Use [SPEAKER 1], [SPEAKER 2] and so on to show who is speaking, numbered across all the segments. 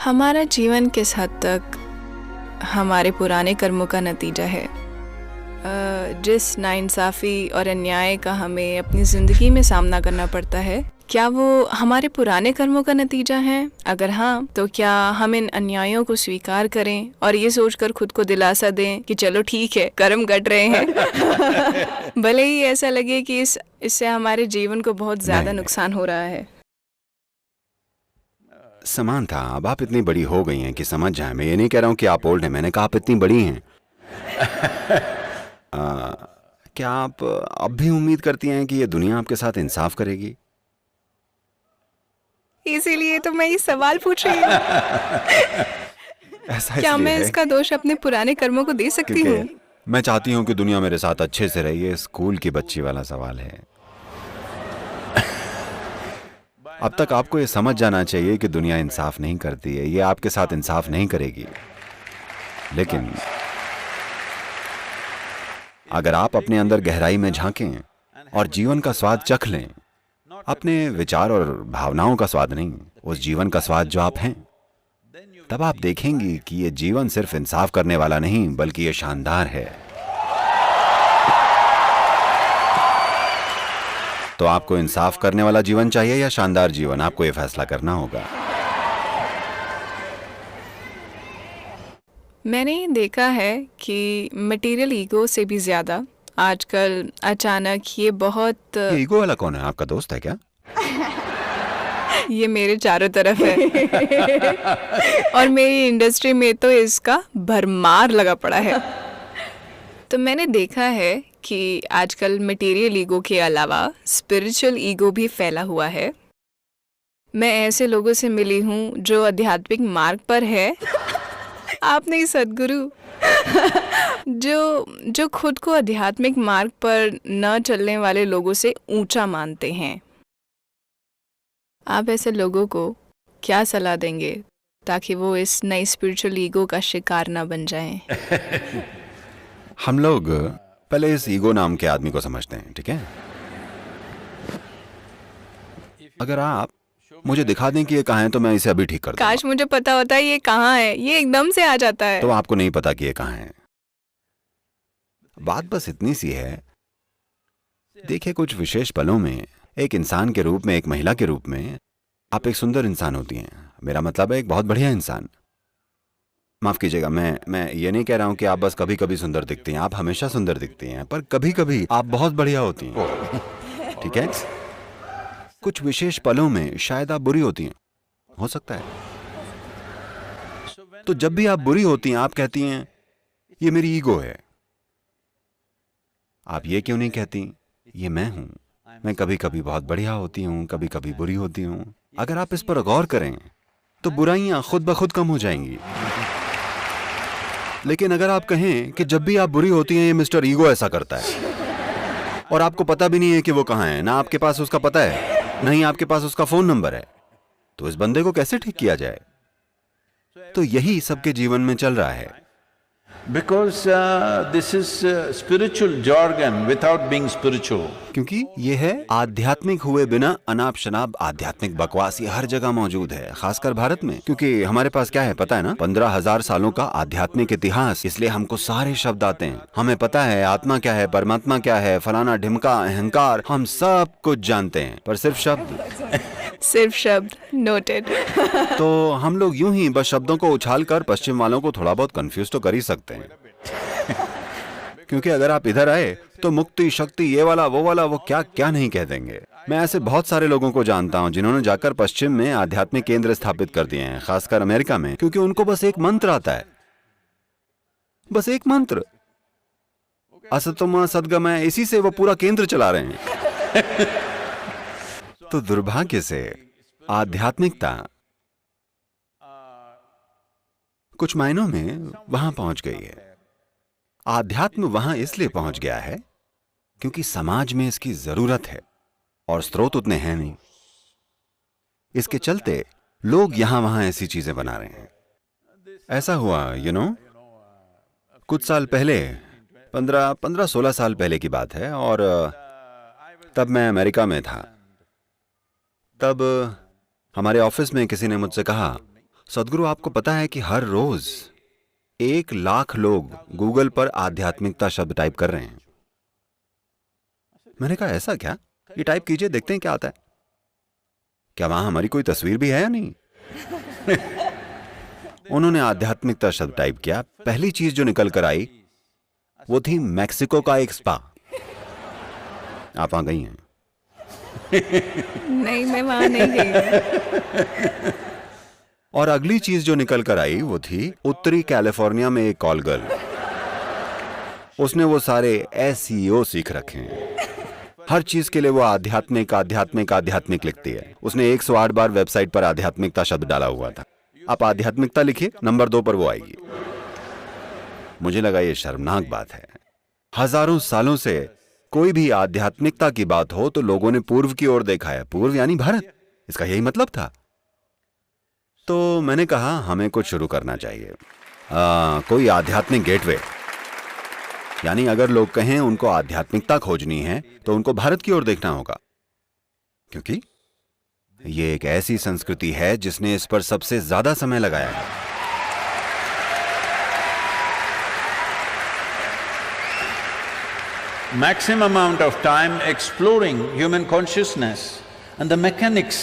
[SPEAKER 1] हमारा जीवन किस हद तक हमारे पुराने कर्मों का नतीजा है। जिस नाइंसाफ़ी और अन्याय का हमें अपनी ज़िंदगी में सामना करना पड़ता है, क्या वो हमारे पुराने कर्मों का नतीजा है? अगर हाँ, तो क्या हम इन अन्यायों को स्वीकार करें और ये सोचकर खुद को दिलासा दें कि चलो ठीक है, कर्म कट रहे हैं भले ही ऐसा लगे कि इससे हमारे जीवन को बहुत ज़्यादा नुकसान हो रहा है।
[SPEAKER 2] समानता, अब आप इतनी बड़ी हो गई हैं कि समझ जाएं। मैं ये नहीं कह रहा हूं कि आप ओल्ड हैं, मैंने कहा आप इतनी बड़ी हैं। क्या आप अब भी उम्मीद करती हैं कि ये दुनिया आपके साथ इंसाफ करेगी?
[SPEAKER 1] इसीलिए तो मैं ये सवाल पूछ रही हूँ
[SPEAKER 2] ऐसा
[SPEAKER 1] क्या
[SPEAKER 2] इसलिए
[SPEAKER 1] मैं
[SPEAKER 2] है
[SPEAKER 1] इसका दोष अपने पुराने कर्मों को दे सकती हूँ?
[SPEAKER 2] क्योंकि मैं चाहती हूं कि दुनिया मेरे साथ अच्छे से रही। ये स्कूल की बच्ची वाला सवाल है। अब तक आपको ये समझ जाना चाहिए कि दुनिया इंसाफ नहीं करती है, ये आपके साथ इंसाफ नहीं करेगी। लेकिन अगर आप अपने अंदर गहराई में झांकें और जीवन का स्वाद चख लें, अपने विचार और भावनाओं का स्वाद नहीं, उस जीवन का स्वाद जो आप हैं, तब आप देखेंगी कि ये जीवन सिर्फ इंसाफ करने वाला नहीं बल्कि ये शानदार है। तो आपको इंसाफ करने वाला जीवन चाहिए या शानदार जीवन? आपको ये फैसला करना होगा।
[SPEAKER 1] मैंने ये देखा है कि मटेरियल ईगो से भी ज़्यादा आजकल अचानक ये बहुत
[SPEAKER 2] ये ईगो वाला कौन है? आपका दोस्त है क्या?
[SPEAKER 1] ये मेरे चारों तरफ है और मेरी इंडस्ट्री में तो इसका भरमार लगा पड़ा है। तो मैंने देखा है कि आजकल मटेरियल ईगो के अलावा स्पिरिचुअल ईगो भी फैला हुआ है। मैं ऐसे लोगों से मिली हूँ जो आध्यात्मिक मार्ग पर है आप नहीं सद्गुरु जो खुद को आध्यात्मिक मार्ग पर न चलने वाले लोगों से ऊंचा मानते हैं। आप ऐसे लोगों को क्या सलाह देंगे ताकि वो इस नई स्पिरिचुअल ईगो का शिकार ना बन जाएं?
[SPEAKER 2] हम लोग पहले इस ईगो नाम के आदमी को समझते हैं, ठीक है? अगर आप मुझे दिखा दें कि ये कहाँ है तो मैं इसे अभी ठीक कर दूंगा।
[SPEAKER 1] काश मुझे पता होता ये कहाँ है, ये एकदम से आ जाता है।
[SPEAKER 2] तो आपको नहीं पता कि ये कहाँ है। बात बस इतनी सी है, देखिए कुछ विशेष पलों में एक इंसान के रूप में, एक महिला के रूप में आप एक सुंदर इंसान होती हैं। मेरा मतलब है एक बहुत बढ़िया इंसान। माफ कीजिएगा, मैं ये नहीं कह रहा हूं कि आप बस कभी कभी सुंदर दिखती हैं, आप हमेशा सुंदर दिखती हैं, पर कभी कभी आप बहुत बढ़िया होती हैं, ठीक है? कुछ विशेष पलों में शायद आप बुरी होती हैं, हो सकता है। तो जब भी आप बुरी होती हैं आप कहती हैं ये मेरी ईगो है। आप ये क्यों नहीं कहती ये मैं हूं, मैं कभी कभी बहुत बढ़िया होती हूं, कभी कभी बुरी होती हूं। अगर आप इस पर गौर करें तो बुराइयां खुद ब खुद कम हो जाएंगी। लेकिन अगर आप कहें कि जब भी आप बुरी होती हैं ये मिस्टर ईगो ऐसा करता है और आपको पता भी नहीं है कि वो कहां है, ना आपके पास उसका पता है, नहीं आपके पास उसका फोन नंबर है, तो इस बंदे को कैसे ठीक किया जाए? तो यही सबके जीवन में चल रहा है।
[SPEAKER 3] Because this is spiritual jargon without being spiritual.
[SPEAKER 2] क्योंकि ये है आध्यात्मिक हुए बिना अनाप शनाप आध्यात्मिक बकवास, ये हर जगह मौजूद है, खासकर भारत में। क्योंकि हमारे पास क्या है पता है ना, 15,000 सालों का आध्यात्मिक इतिहास, इसलिए हमको सारे शब्द आते हैं। हमें पता है आत्मा क्या है, परमात्मा क्या है, फलाना ढिमका, अहंकार, हम सब कुछ जानते हैं, पर सिर्फ
[SPEAKER 1] शब्द नोटेड
[SPEAKER 2] तो हम लोग यूं ही बस शब्दों को उछाल कर पश्चिम वालों को थोड़ा बहुत कंफ्यूज तो कर ही सकते हैं क्योंकि अगर आप इधर आए तो मुक्ति, शक्ति, ये वाला वो क्या क्या नहीं कह देंगे। मैं ऐसे बहुत सारे लोगों को जानता हूं जिन्होंने जाकर पश्चिम में आध्यात्मिक केंद्र स्थापित कर दिए हैं, खासकर अमेरिका में, क्योंकि उनको बस एक मंत्र आता है, बस एक मंत्र, असतोमा सद्गमय, इसी से वो पूरा केंद्र चला रहे हैं तो दुर्भाग्य से आध्यात्मिकता कुछ मायनों में वहां पहुंच गई है। आध्यात्म वहां इसलिए पहुंच गया है क्योंकि समाज में इसकी जरूरत है और स्रोत उतने हैं नहीं। इसके चलते लोग यहां वहां ऐसी चीजें बना रहे हैं। ऐसा हुआ कुछ साल पहले, 15-16 साल पहले की बात है, और तब मैं अमेरिका में था। तब हमारे ऑफिस में किसी ने मुझसे कहा, सदगुरु, आपको पता है कि हर रोज 1 लाख लोग गूगल पर आध्यात्मिकता शब्द टाइप कर रहे हैं। मैंने कहा ऐसा क्या? ये टाइप कीजिए, देखते हैं क्या आता है। क्या वहां हमारी कोई तस्वीर भी है या नहीं? उन्होंने आध्यात्मिकता शब्द टाइप किया। पहली चीज जो निकल कर आई वो थी मैक्सिको का एक स्पा। आप वहां गई हैं?
[SPEAKER 1] नहीं, मैं वहां नहीं गई।
[SPEAKER 2] और अगली चीज जो निकल कर आई वो थी उत्तरी कैलिफोर्निया में एक कॉल गर्ल। उसने वो सारे SEO सीख रखे हैं। हर चीज के लिए वो आध्यात्मिक आध्यात्मिक आध्यात्मिक लिखती है। उसने 108 बार वेबसाइट पर आध्यात्मिकता शब्द डाला हुआ था। आप आध्यात्मिकता लिखिए, नंबर 2 पर वो आएगी। मुझे लगा ये शर्मनाक बात है। हजारों सालों से कोई भी आध्यात्मिकता की बात हो तो लोगों ने पूर्व की ओर देखा है। पूर्व यानी भारत, इसका यही मतलब था। तो मैंने कहा हमें कुछ शुरू करना चाहिए, कोई आध्यात्मिक गेटवे। यानी अगर लोग कहें उनको आध्यात्मिकता खोजनी है तो उनको भारत की ओर देखना होगा, क्योंकि ये एक ऐसी संस्कृति है जिसने इस पर सबसे ज्यादा समय लगाया है।
[SPEAKER 3] Maximum amount of time exploring human consciousness and the mechanics.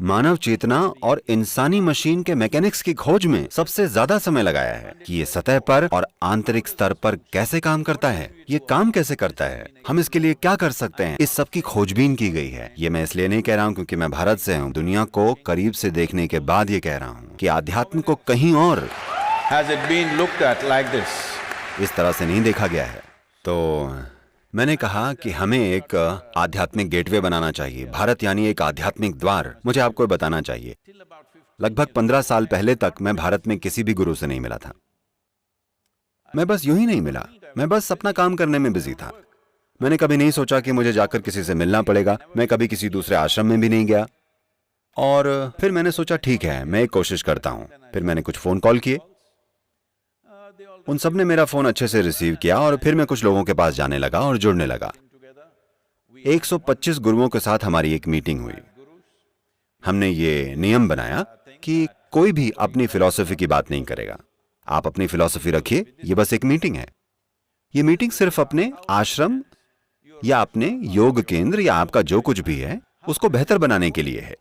[SPEAKER 2] मानव चेतना और इंसानी मशीन के मैकेनिक्स की खोज में सबसे ज्यादा समय लगाया है कि ये सतह पर और आंतरिक स्तर पर कैसे काम करता है, ये काम कैसे करता है, हम इसके लिए क्या कर सकते हैं, इस सब की खोजबीन की गई है। ये मैं इसलिए नहीं कह रहा हूँ क्योंकि मैं भारत से हूँ। दुनिया को करीब से देखने के बाद ये कह रहा हूँ कि आध्यात्म को कहीं और
[SPEAKER 3] Has it been looked at like this?
[SPEAKER 2] इस तरह से नहीं देखा गया है। तो मैंने कहा कि हमें एक आध्यात्मिक गेटवे बनाना चाहिए। भारत यानी एक आध्यात्मिक द्वार। मुझे आपको बताना चाहिए, लगभग 15 साल पहले तक मैं भारत में किसी भी गुरु से नहीं मिला था। मैं बस यूं ही नहीं मिला, मैं बस अपना काम करने में बिजी था। मैंने कभी नहीं सोचा कि मुझे जाकर किसी से मिलना पड़ेगा। मैं कभी किसी दूसरे आश्रम में भी नहीं गया। और फिर मैंने सोचा ठीक है, मैं एक कोशिश करता हूं। फिर मैंने कुछ फोन कॉल किए, उन सब ने मेरा फोन अच्छे से रिसीव किया और फिर मैं कुछ लोगों के पास जाने लगा और जुड़ने लगा। 125 गुरुओं के साथ हमारी एक मीटिंग हुई। हमने ये नियम बनाया कि कोई भी अपनी फिलॉसफी की बात नहीं करेगा। आप अपनी फिलॉसफी रखिए, ये बस एक मीटिंग है। ये मीटिंग सिर्फ अपने आश्रम या अपने योग केंद्र या आपका जो कुछ भी है उसको बेहतर बनाने के लिए है।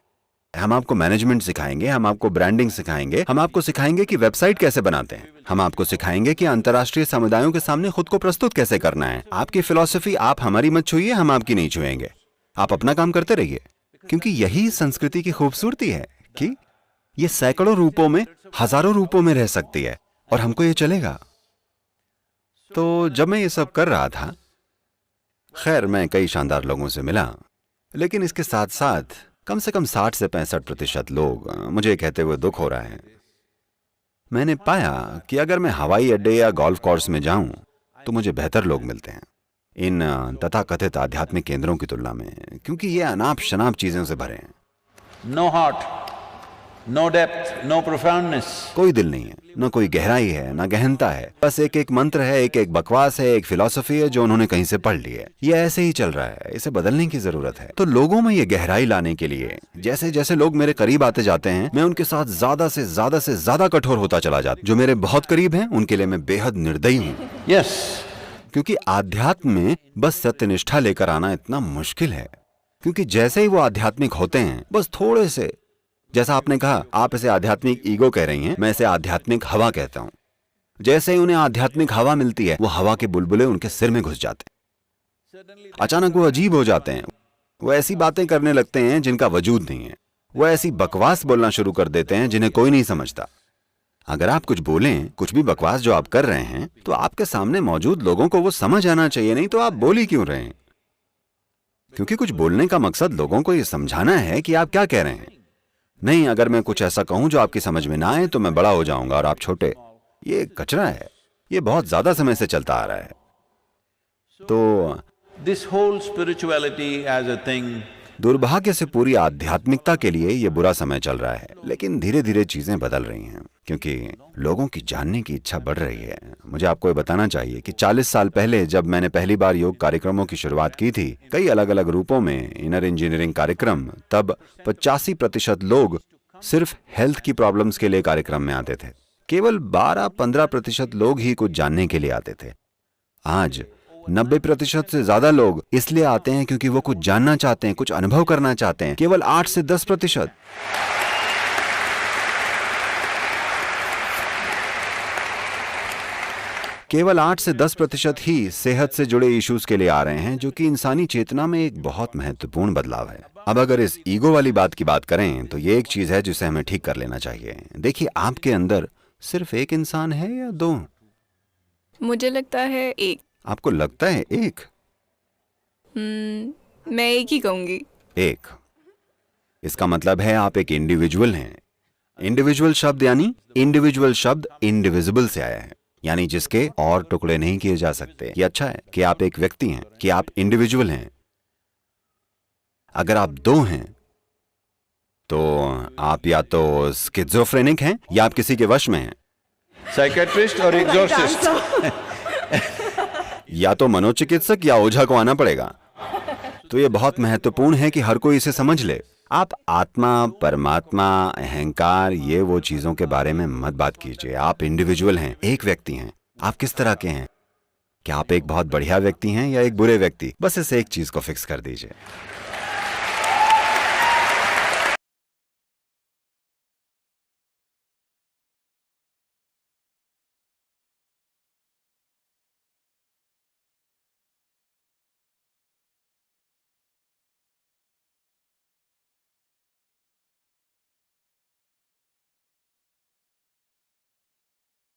[SPEAKER 2] हम आपको मैनेजमेंट सिखाएंगे, हम आपको ब्रांडिंग सिखाएंगे, हम आपको सिखाएंगे कि वेबसाइट कैसे बनाते हैं, हम आपको सिखाएंगे कि अंतर्राष्ट्रीय समुदायों के सामने खुद को प्रस्तुत कैसे करना है। आपकी फिलॉसफी आप हमारी मत छुइए, हम आपकी नहीं छुएंगे। आप अपना काम करते रहिए, क्योंकि यही संस्कृति की खूबसूरती है कि ये सैकड़ों रूपों में, हजारों रूपों में रह सकती है और हमको ये चलेगा। तो जब मैं ये सब कर रहा था, खैर मैं कई शानदार लोगों से मिला, लेकिन इसके साथ साथ कम से कम 60 से 65% लोग मुझे कहते हुए दुख हो रहा है। मैंने पाया कि अगर मैं हवाई अड्डे या गोल्फ कोर्स में जाऊं तो मुझे बेहतर लोग मिलते हैं इन तथाकथित आध्यात्मिक केंद्रों की तुलना में, क्योंकि ये अनाप शनाप चीजों से भरे हैं।
[SPEAKER 3] No heart, no depth, no profoundness.
[SPEAKER 2] कोई दिल नहीं है, न कोई गहराई है, न गहनता है। बस एक एक मंत्र है, एक एक बकवास है, एक फिलॉसफी है जो उन्होंने कहीं से पढ़ ली है। ये ऐसे ही चल रहा है, इसे बदलने की जरूरत है। तो लोगों में ये गहराई लाने के लिए जैसे जैसे लोग मेरे करीब आते जाते हैं, मैं उनके साथ ज्यादा से ज्यादा कठोर होता चला जाता। जो मेरे बहुत करीब हैं उनके लिए मैं बेहद निर्दयी हूँ।
[SPEAKER 3] Yes.
[SPEAKER 2] क्योंकि आध्यात्म में बस सत्यनिष्ठा लेकर आना इतना मुश्किल है। क्योंकि जैसे ही वो आध्यात्मिक होते हैं, बस थोड़े से, जैसा आपने कहा, आप इसे आध्यात्मिक ईगो कह रही हैं, मैं इसे आध्यात्मिक हवा कहता हूं। जैसे ही उन्हें आध्यात्मिक हवा मिलती है, वो हवा के बुलबुले उनके सिर में घुस जाते हैं। अचानक वो अजीब हो जाते हैं। वो ऐसी बातें करने लगते हैं जिनका वजूद नहीं है। वो ऐसी बकवास बोलना शुरू कर देते हैं जिन्हें कोई नहीं समझता। अगर आप कुछ बोलें, कुछ भी बकवास जो आप कर रहे हैं, तो आपके सामने मौजूद लोगों को वो समझ आना चाहिए, नहीं तो आप बोल ही क्यों रहे हैं? क्योंकि कुछ बोलने का मकसद लोगों को ये समझाना है कि आप क्या कह रहे हैं। नहीं, अगर मैं कुछ ऐसा कहूं जो आपकी समझ में ना आए तो मैं बड़ा हो जाऊंगा और आप छोटे। ये कचरा है, ये बहुत ज्यादा समय से चलता आ रहा है। तो
[SPEAKER 3] This whole spirituality as a thing,
[SPEAKER 2] दुर्भाग्य से पूरी आध्यात्मिकता के लिए ये बुरा समय चल रहा है। लेकिन धीरे धीरे चीजें बदल रही हैं, क्योंकि लोगों की जानने की इच्छा बढ़ रही है। मुझे आपको ये बताना चाहिए कि 40 साल पहले जब मैंने पहली बार योग कार्यक्रमों की शुरुआत की थी, कई अलग अलग रूपों में, इनर इंजीनियरिंग कार्यक्रम, तब 85% लोग सिर्फ हेल्थ की प्रॉब्लम्स के लिए कार्यक्रम में आते थे। केवल 12-15% लोग ही कुछ जानने के लिए आते थे। आज 90% से ज्यादा लोग इसलिए आते हैं क्योंकि वो कुछ जानना चाहते हैं, कुछ अनुभव करना चाहते हैं। केवल 8 से 10%। केवल 8 से 10% ही सेहत से जुड़े इश्यूज के लिए आ रहे हैं, जो कि इंसानी चेतना में एक बहुत महत्वपूर्ण बदलाव है। अब अगर इस ईगो वाली बात की बात करें तो ये एक चीज है जिसे हमें ठीक कर लेना चाहिए। देखिए, आपके अंदर सिर्फ एक इंसान है या 2?
[SPEAKER 1] मुझे लगता है एक।
[SPEAKER 2] आपको लगता है एक?
[SPEAKER 1] मैं एक ही कहूंगी।
[SPEAKER 2] एक। इसका मतलब है आप एक इंडिविजुअल हैं। इंडिविजुअल शब्द यानी इंडिविजुअल शब्द इंडिविजिबल से आया है, यानी जिसके और टुकड़े नहीं किए जा सकते। ये अच्छा है कि आप एक व्यक्ति हैं, कि आप इंडिविजुअल हैं। अगर आप 2 हैं तो आप या तो स्किज़ोफ्रेनिक हैं या आप किसी के वश में हैं।
[SPEAKER 3] Psychiatrist or exorcist?
[SPEAKER 2] या तो मनोचिकित्सक या ओझा को आना पड़ेगा। तो ये बहुत महत्वपूर्ण है कि हर कोई इसे समझ ले। आप आत्मा, परमात्मा, अहंकार, ये वो चीजों के बारे में मत बात कीजिए। आप इंडिविजुअल हैं, एक व्यक्ति हैं। आप किस तरह के हैं? क्या आप एक बहुत बढ़िया व्यक्ति हैं या एक बुरे व्यक्ति? बस इस एक चीज को फिक्स कर दीजिए।